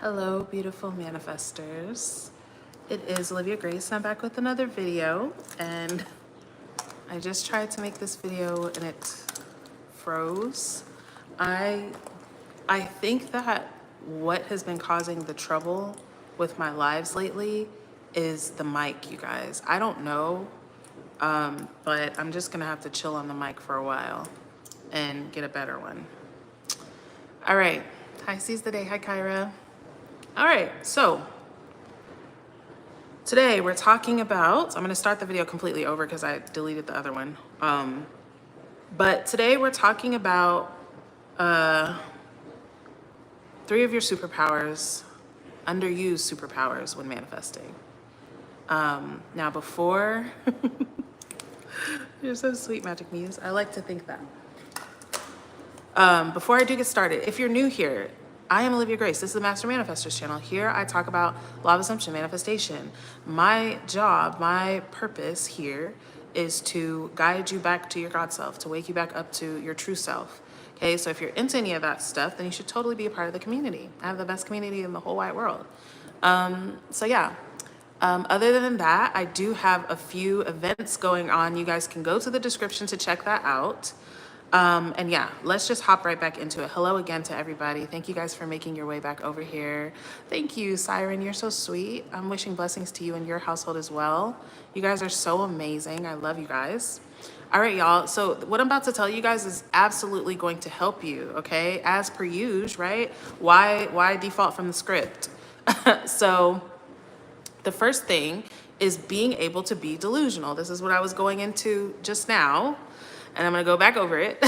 Hello, beautiful manifestors. It is Olivia Grace, and I'm back with another video. And I just tried to make this video and it froze. I think that what has been causing the trouble with my lives lately is the mic, you guys. I don't know, but I'm just gonna have to chill on the mic for a while and get a better one. All right. Hi, seize the day. Hi, Kyra. All right, so today we're talking about, I'm gonna start the video completely over because I deleted the other one. But today we're talking about 3 of your superpowers, underused superpowers when manifesting. Now before, you're so sweet, Magic Muse. I like to think that. Before I do get started, if you're new here, I am Olivia Grace. This is the Master Manifestors channel. Here I talk about law of assumption, manifestation. My job, my purpose here is to guide you back to your God self, to wake you back up to your true self. Okay, so if you're into any of that stuff, then you should totally be a part of the community. I have the best community in the whole wide world. So yeah, other than that, I do have a few events going on. You guys can go to the description to check that out. And yeah, let's just hop right back into it. Hello again to everybody. Thank you guys for making your way back over here. Thank you, Siren. You're so sweet. I'm wishing blessings to you and your household as well. You guys are so amazing. I love you guys. All right, y'all. So what I'm about to tell you guys is absolutely going to help you, okay? As per usual, right? Why default from the script? So the first thing is being able to be delusional. This is what I was going into just now. And I'm gonna go back over it.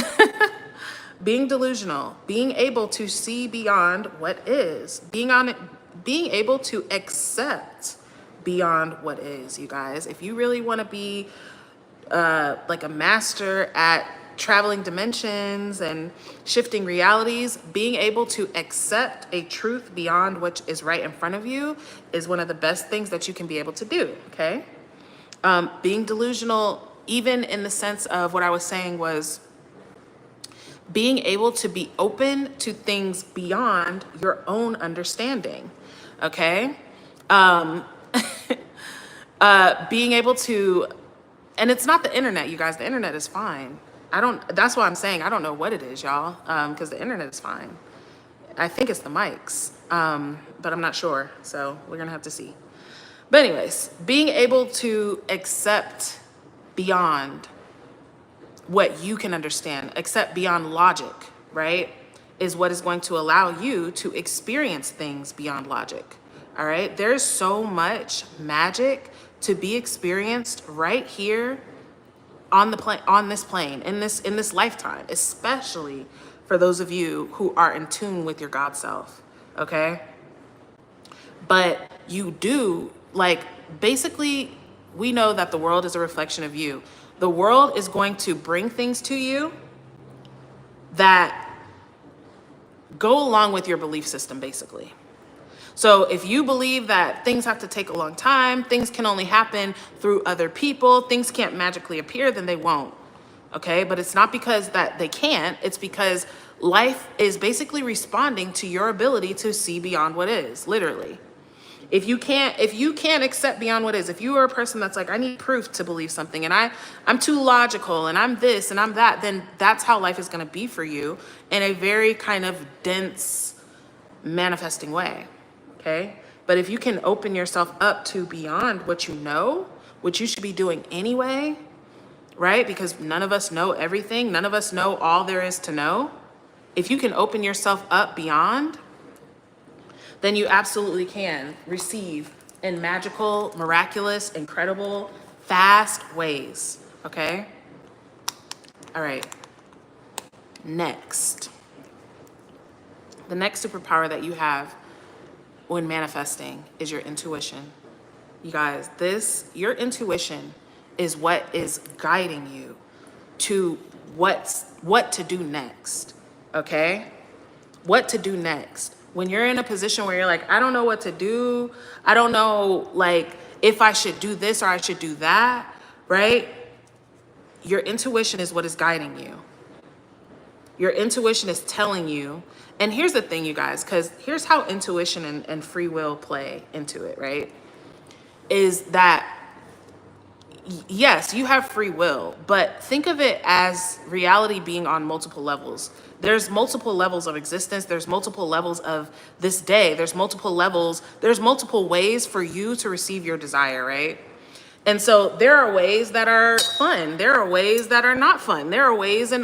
Being delusional, being able to see beyond what is, being able to accept beyond what is, you guys. If you really wanna be like a master at traveling dimensions and shifting realities, being able to accept a truth beyond what is right in front of you is one of the best things that you can be able to do, okay? Being delusional, even in the sense of what I was saying, was being able to be open to things beyond your own understanding, okay? Being able to, and it's not the internet, you guys, the internet is fine. That's why I'm saying I don't know what it is, y'all, because the internet is fine. I think it's the mics, but I'm not sure, so we're gonna have to see. But anyways, being able to accept beyond what you can understand, except beyond logic, right, is what is going to allow you to experience things beyond logic. All right, there's so much magic to be experienced right here on the plane, on this plane, in this lifetime, especially for those of you who are in tune with your God self. Okay, but you do, like, basically, we know that the world is a reflection of you. The world is going to bring things to you that go along with your belief system, basically. So if you believe that things have to take a long time, things can only happen through other people, things can't magically appear, then they won't, okay? But it's not because that they can't, it's because life is basically responding to your ability to see beyond what is, literally. If you can't accept beyond what is, if you are a person that's like, I need proof to believe something, and I'm too logical, and I'm this and I'm that, then that's how life is going to be for you in a very kind of dense manifesting way, okay? But if you can open yourself up to beyond what you know, what you should be doing anyway, right? Because none of us know everything. None of us know all there is to know. If you can open yourself up beyond, then you absolutely can receive in magical, miraculous, incredible, fast ways, okay? All right, next. The next superpower that you have when manifesting is your intuition. You guys, your intuition is what is guiding you to what to do next, okay? What to do next. When you're in a position where you're like, I don't know what to do, I don't know, like, if I should do this or I should do that, right? Your intuition is what is guiding you. Your intuition is telling you. And here's the thing, you guys, because here's how intuition and free will play into it, right? Is that, yes, you have free will, but think of it as reality being on multiple levels. There's multiple levels of existence. There's multiple levels of this day. There's multiple levels. There's multiple ways for you to receive your desire, right? And so there are ways that are fun. There are ways that are not fun. There are ways in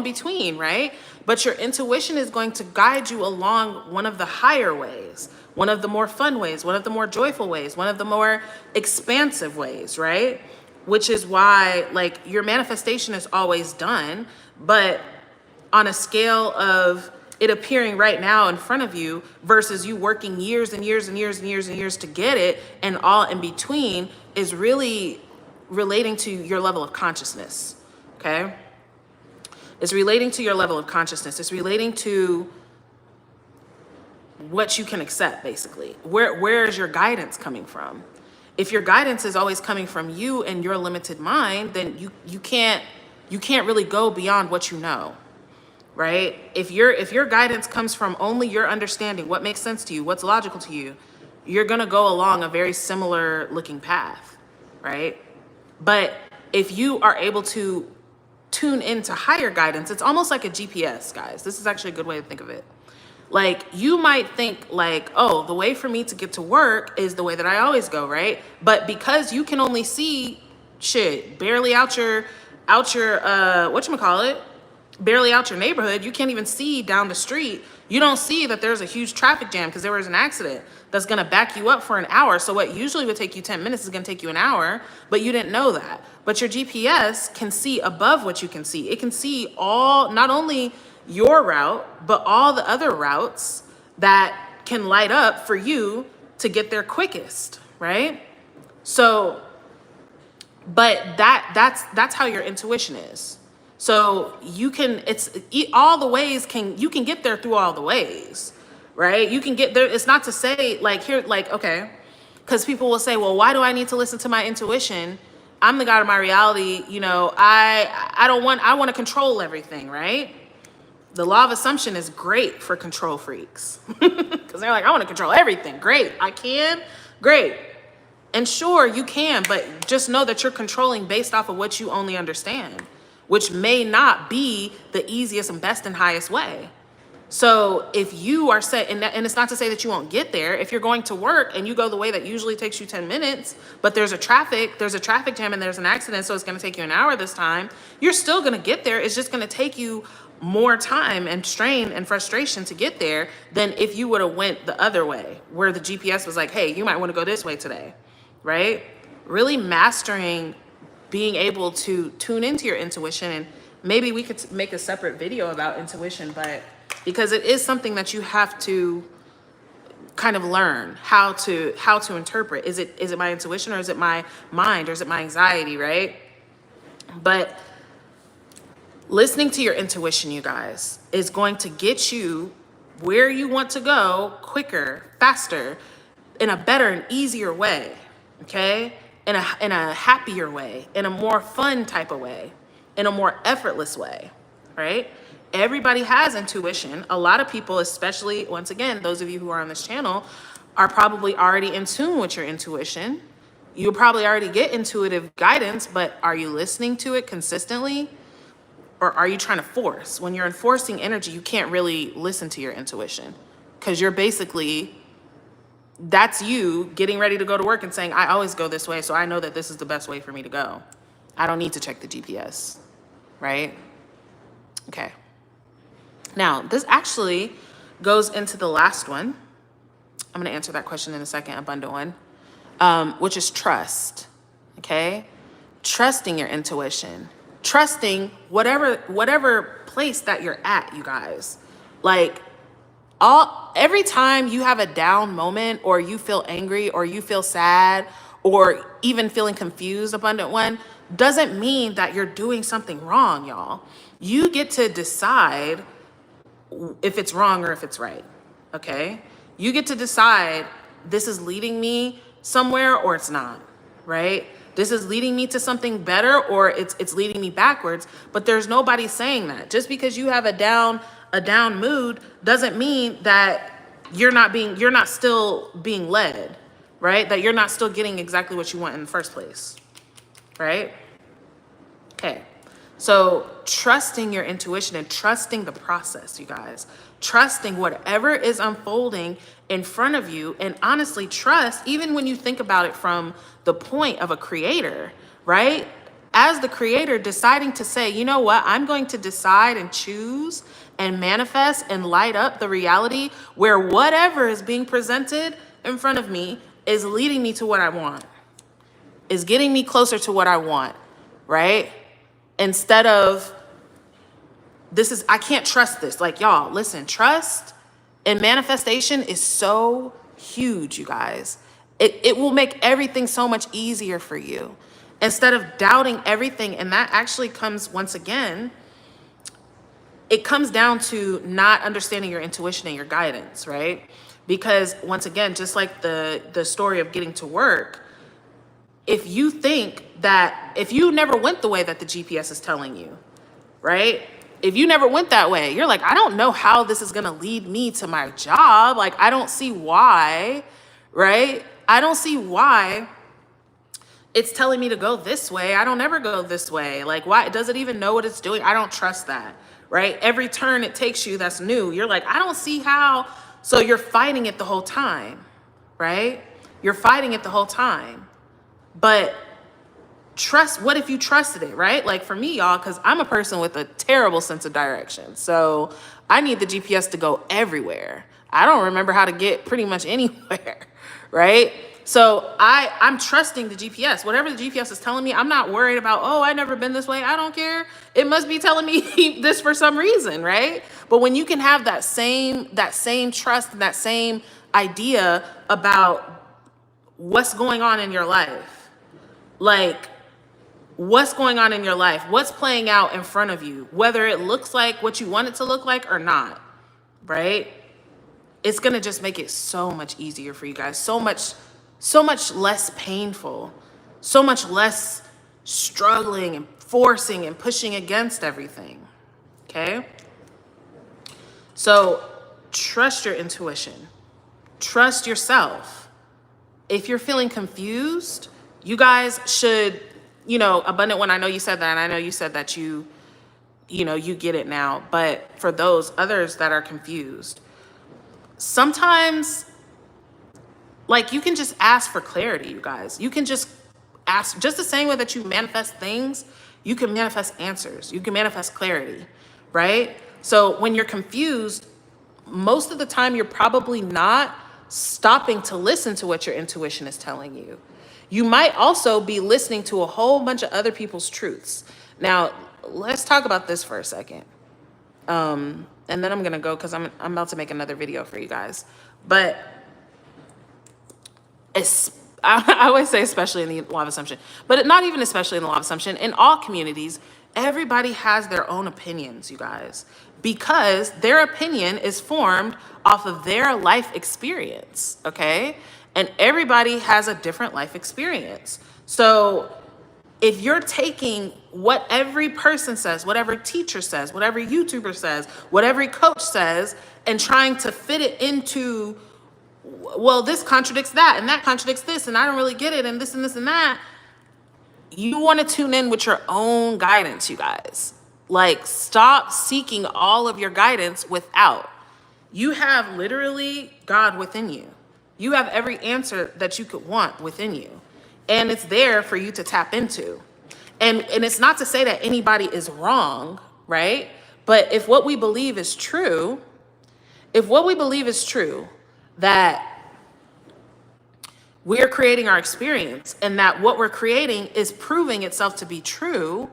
between, right? But your intuition is going to guide you along one of the higher ways, one of the more fun ways, one of the more joyful ways, one of the more expansive ways, right? Which is why, like, your manifestation is always done, but on a scale of it appearing right now in front of you versus you working years and years and years and years and years to get it, and all in between is really relating to your level of consciousness, okay? It's relating to your level of consciousness. It's relating to what you can accept, basically. Where is your guidance coming from? If your guidance is always coming from you and your limited mind, then you can't really go beyond what you know, right? If your guidance comes from only your understanding, what makes sense to you, what's logical to you, you're gonna go along a very similar looking path, right? But if you are able to tune into higher guidance, it's almost like a GPS, guys. This is actually a good way to think of it. Like, you might think like, oh, the way for me to get to work is the way that I always go, right? But because you can only see barely out your whatchamacallit, barely out your neighborhood, you can't even see down the street. You don't see that there's a huge traffic jam because there was an accident that's gonna back you up for an hour. So what usually would take you 10 minutes is gonna take you an hour, but you didn't know that. But your GPS can see above what you can see. It can see all, not only your route, but all the other routes that can light up for you to get there quickest, right? So, but that's how your intuition is. So you can, all the ways you can get there through all the ways, right? You can get there. It's not to say like here, like, okay, because people will say, well, why do I need to listen to my intuition? I'm the God of my reality. You know, I want to control everything, right? The law of assumption is great for control freaks because they're like, I want to control everything. Great. I can. Great. And sure, you can, but just know that you're controlling based off of what you only understand, which may not be the easiest and best and highest way. So if you are set, and it's not to say that you won't get there. If you're going to work and you go the way that usually takes you 10 minutes, but there's a traffic jam and there's an accident, so it's going to take you an hour this time, you're still going to get there. It's just going to take you more time and strain and frustration to get there than if you would have went the other way, where the GPS was like, hey, you might want to go this way today, right? Really mastering being able to tune into your intuition. And maybe we could make a separate video about intuition, but because it is something that you have to kind of learn how to interpret. Is it my intuition, or is it my mind, or is it my anxiety, right? But listening to your intuition, you guys, is going to get you where you want to go quicker, faster, in a better and easier way, okay? In a happier way, in a more fun type of way, in a more effortless way, right? Everybody has intuition. A lot of people, especially, once again, those of you who are on this channel, are probably already in tune with your intuition. You probably already get intuitive guidance, but are you listening to it consistently? Or are you trying to force? When you're enforcing energy, you can't really listen to your intuition, because you're basically, that's you getting ready to go to work and saying, I always go this way, so I know that this is the best way for me to go. I don't need to check the GPS, right? Okay. Now, this actually goes into the last one. I'm going to answer that question in a second, abundant one, which is trust, okay? Trusting your intuition. Trusting whatever place that you're at, you guys. Like, every time you have a down moment, or you feel angry, or you feel sad, or even feeling confused, abundant one, doesn't mean that you're doing something wrong, y'all. You get to decide if it's wrong or if it's right, okay? You get to decide, this is leading me somewhere or it's not, right? This is leading me to something better, or it's leading me backwards. But there's nobody saying that. Just because you have a down mood doesn't mean that you're not still being led, right? That you're not still getting exactly what you want in the first place, right? Okay. So trusting your intuition and trusting the process, you guys. Trusting whatever is unfolding in front of you, and honestly trust, even when you think about it from the point of a creator, right? As the creator, deciding to say, you know what, I'm going to decide and choose and manifest and light up the reality where whatever is being presented in front of me is leading me to what I want, is getting me closer to what I want, right? Instead of, I can't trust this. Like, y'all, listen, trust and manifestation is so huge, you guys. It will make everything so much easier for you instead of doubting everything. And that actually comes, once again, it comes down to not understanding your intuition and your guidance, right? Because once again, just like the story of getting to work, if you think that, if you never went the way that the GPS is telling you, right? If you never went that way, you're like, I don't know how this is gonna lead me to my job. Like, I don't see why, right? I don't see why it's telling me to go this way. I don't ever go this way. Like, why? Does it even know what it's doing? I don't trust that, right? Every turn it takes you that's new, you're like, I don't see how. So you're fighting it the whole time, right? You're fighting it the whole time. But trust, what if you trusted it, right? Like for me, y'all, because I'm a person with a terrible sense of direction. So I need the GPS to go everywhere. I don't remember how to get pretty much anywhere, right? So I'm trusting the GPS. Whatever the GPS is telling me, I'm not worried about, oh, I've never been this way. I don't care. It must be telling me this for some reason, right? But when you can have that same trust and that same idea about what's going on in your life, like what's going on in your life, what's playing out in front of you, whether it looks like what you want it to look like or not, right? It's going to just make it so much easier for you guys, so much less painful, so much less struggling and forcing and pushing against everything, okay? So trust your intuition, trust yourself. If you're feeling confused, you guys should, Abundant One, I know you said that, and I know you said that you get it now, but for those others that are confused, sometimes, like, you can just ask for clarity, you guys. You can just ask, just the same way that you manifest things, you can manifest answers. You can manifest clarity, right? So when you're confused, most of the time you're probably not stopping to listen to what your intuition is telling you. You might also be listening to a whole bunch of other people's truths. Now, let's talk about this for a second. And then I'm going to go because I'm about to make another video for you guys. But I always say especially in the law of assumption, but not even especially in the law of assumption. In all communities, everybody has their own opinions, you guys, because their opinion is formed off of their life experience, okay? And everybody has a different life experience. So if you're taking what every person says, whatever teacher says, whatever YouTuber says, what every coach says, and trying to fit it into, well, this contradicts that, and that contradicts this, and I don't really get it, and this and this and that, you want to tune in with your own guidance, you guys. Like, stop seeking all of your guidance without. You have literally God within you. You have every answer that you could want within you. And it's there for you to tap into. And it's not to say that anybody is wrong, right? But if what we believe is true, that we're creating our experience and that what we're creating is proving itself to be true,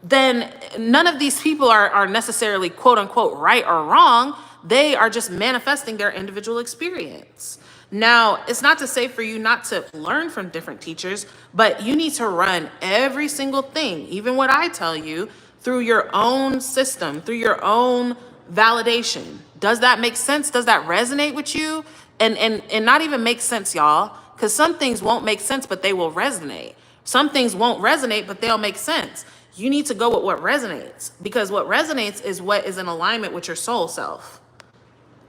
then none of these people are necessarily quote unquote right or wrong. They are just manifesting their individual experience. Now, it's not to say for you not to learn from different teachers, but you need to run every single thing, even what I tell you, through your own system, through your own validation. Does that make sense? Does that resonate with you? And not even make sense, y'all, because some things won't make sense, but they will resonate. Some things won't resonate, but they'll make sense. You need to go with what resonates, because what resonates is what is in alignment with your soul self.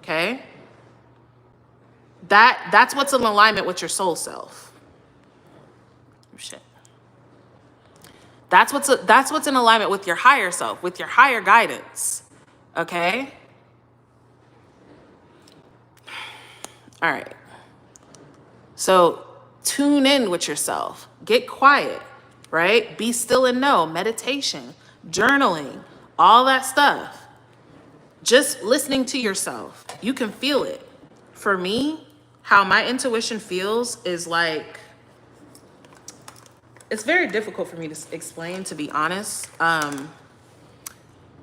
Okay? That's what's in alignment with your soul self. Shit. That's what's in alignment with your higher self, with your higher guidance. Okay? All right. So tune in with yourself. Get quiet, right? Be still and know. Meditation, journaling, all that stuff. Just listening to yourself. You can feel it. For me, how my intuition feels is like, it's very difficult for me to explain, to be honest.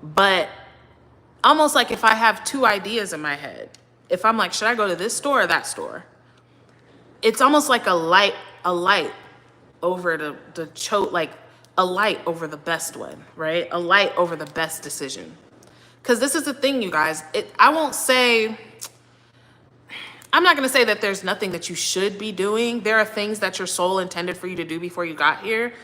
But almost like if I have two ideas in my head, if I'm like, should I go to this store or that store? It's almost like a light over the choke, like a light over the best one, right? A light over the best decision. Because this is the thing, you guys. I'm not going to say that there's nothing that you should be doing. There are things that your soul intended for you to do before you got here.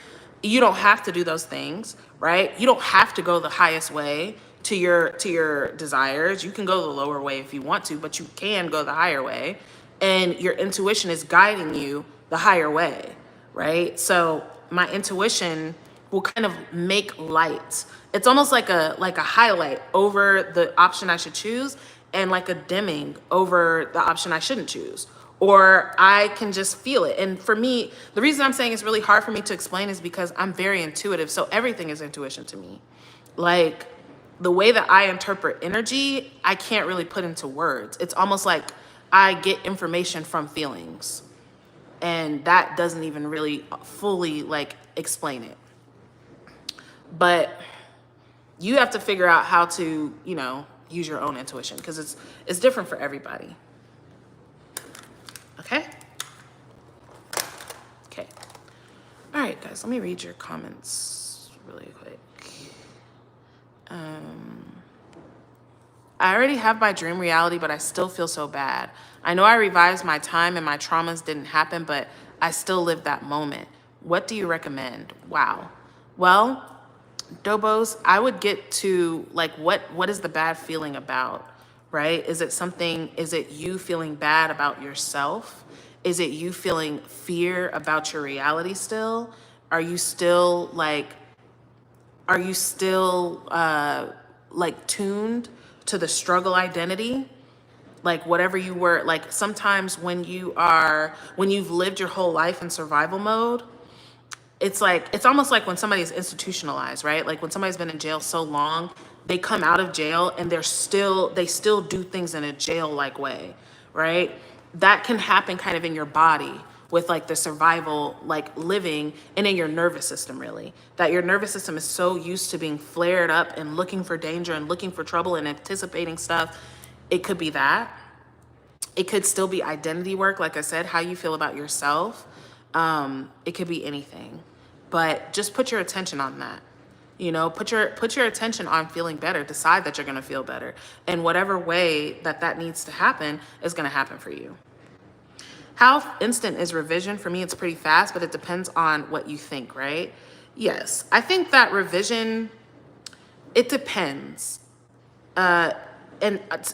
You don't have to do those things, right? You don't have to go the highest way to your desires. You can go the lower way if you want to, but you can go the higher way. And your intuition is guiding you the higher way, right? So my intuition will kind of make light. It's almost like a highlight over the option I should choose, and like a dimming over the option I shouldn't choose. Or I can just feel it. And for me, the reason I'm saying it's really hard for me to explain is because I'm very intuitive. So everything is intuition to me. Like the way that I interpret energy, I can't really put into words. It's almost like I get information from feelings. And that doesn't even really fully like explain it. But you have to figure out how to, use your own intuition, because it's different for everybody. Okay? Okay. All right, guys, let me read your comments really quick. I already have my dream reality, but I still feel so bad. I know I revised my time and my traumas didn't happen, but I still live that moment. What do you recommend? Wow. Well, Dobos, I would get to like, what is the bad feeling about, right? Is it you feeling bad about yourself? Is it you feeling fear about your reality still? Are you still tuned to the struggle identity? Like whatever you were, like sometimes when you've lived your whole life in survival mode, it's almost like when somebody's institutionalized, right? Like when somebody's been in jail so long, they come out of jail and they still do things in a jail-like way, right? That can happen kind of in your body with like the survival, like living, and in your nervous system, really. That your nervous system is so used to being flared up and looking for danger and looking for trouble and anticipating stuff. It could be that. It could still be identity work, like I said, how you feel about yourself. It could be anything. But just put your attention on that. Put your attention on feeling better. Decide that you're going to feel better. And whatever way that needs to happen is going to happen for you. How instant is revision? For me, it's pretty fast, but it depends on what you think, right? Yes. I think that revision, it depends. And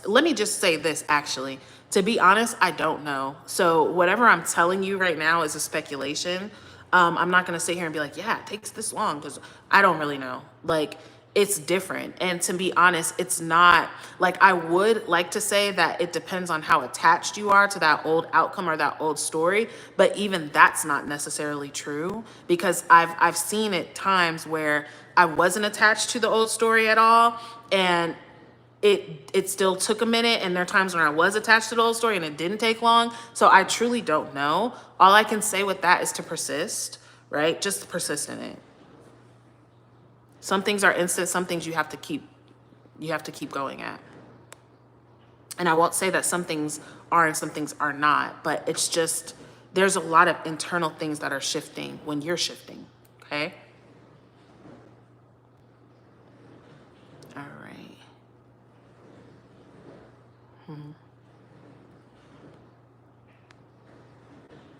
let me just say this, actually. To be honest, I don't know. So whatever I'm telling you right now is a speculation. I'm not going to sit here and be like, yeah, it takes this long, because I don't really know. Like, it's different. And to be honest, it's not like, I would like to say that it depends on how attached you are to that old outcome or that old story. But even that's not necessarily true, because I've seen it times where I wasn't attached to the old story at all. And it still took a minute, and there are times when I was attached to the old story and it didn't take long. So I truly don't know. All I can say with that is to persist, right? Just persist in it. Some things are instant, some things you have to keep going at. And I won't say that some things are and some things are not, but it's just, there's a lot of internal things that are shifting when you're shifting, okay? All right.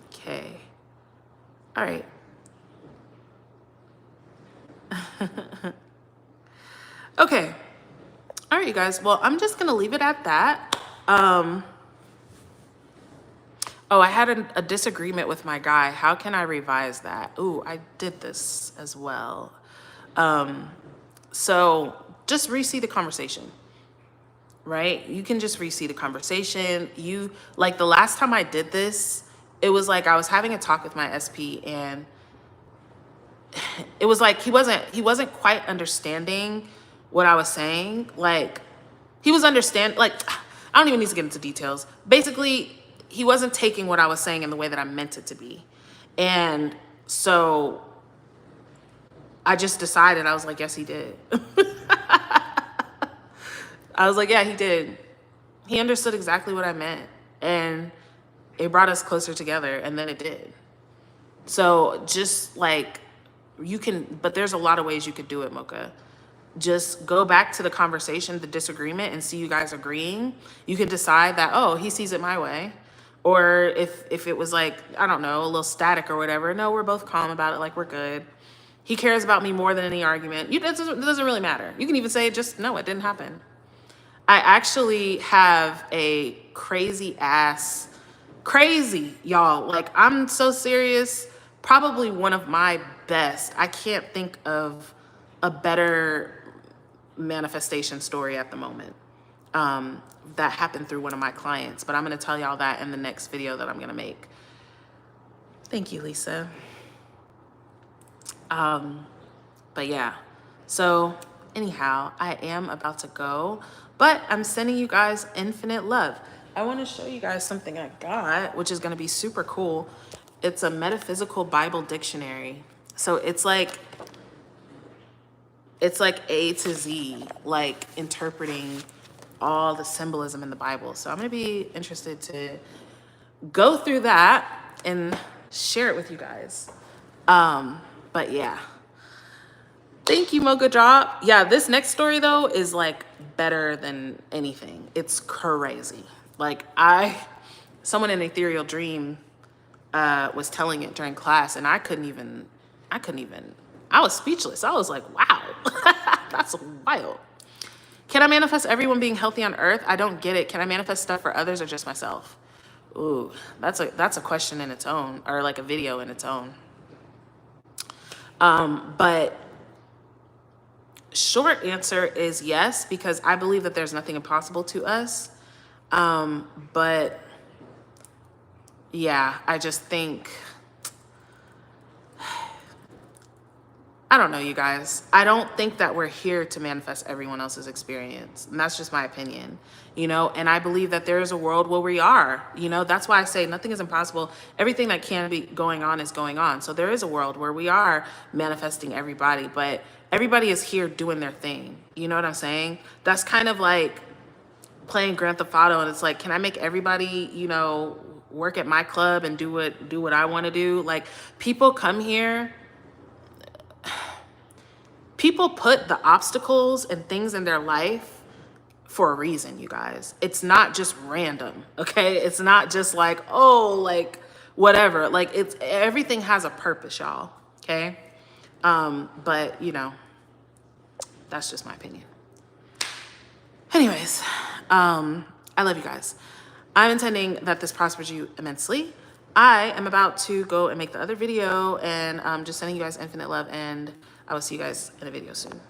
Okay. All right. Okay. All right, you guys. Well, I'm just going to leave it at that. Oh, I had a disagreement with my guy. How can I revise that? Ooh, I did this as well. So just re-see the conversation, right? You can just re-see the conversation. Like the last time I did this, it was like I was having a talk with my SP, and it was like he wasn't quite understanding what I was saying. Like he was like, I don't even need to get into details. Basically, he wasn't taking what I was saying in the way that I meant it to be. And so I just decided, I was like, yes, he did. I was like, yeah, he did. He understood exactly what I meant. And it brought us closer together, and then it did. So just like but there's a lot of ways you could do it, Mocha. Just go back to the conversation, the disagreement, and see you guys agreeing. You can decide that, oh, he sees it my way. Or if it was like, I don't know, a little static or whatever, no, we're both calm about it, like we're good. He cares about me more than any argument. It doesn't really matter. You can even say, just, no, it didn't happen. I actually have a crazy, y'all. Like, I'm so serious. Probably one of my best. I can't think of a better manifestation story at the moment. That happened through one of my clients, but I'm going to tell y'all that in the next video that I'm going to make. Thank you, Lisa. But yeah, so anyhow, I am about to go, but I'm sending you guys infinite love. I want to show you guys something I got, which is going to be super cool. It's a metaphysical Bible dictionary. So it's like A to Z, like interpreting all the symbolism in the Bible. So I'm going to be interested to go through that and share it with you guys. But yeah. Thank you, Mocha Drop. Yeah, this next story though is like better than anything. It's crazy. Like someone in Ethereal Dream was telling it during class, and I was speechless. I was like, wow, that's wild. Can I manifest everyone being healthy on earth? I don't get it. Can I manifest stuff for others or just myself? Ooh, that's a question in its own, or like a video in its own. But short answer is yes, because I believe that there's nothing impossible to us. But yeah, I just think, I don't know, you guys. I don't think that we're here to manifest everyone else's experience. And that's just my opinion, and I believe that there is a world where we are, that's why I say nothing is impossible. Everything that can be going on is going on. So there is a world where we are manifesting everybody, but everybody is here doing their thing. You know what I'm saying? That's kind of like playing Grand Theft Auto, and it's like, can I make everybody, work at my club and do what I want to do? Like, people come here. People put the obstacles and things in their life for a reason, you guys. It's not just random, okay? It's not just like, oh, like whatever. Like, everything has a purpose, y'all, okay? But that's just my opinion. Anyways, I love you guys. I'm intending that this prospers you immensely. I am about to go and make the other video, and just sending you guys infinite love, and I will see you guys in a video soon.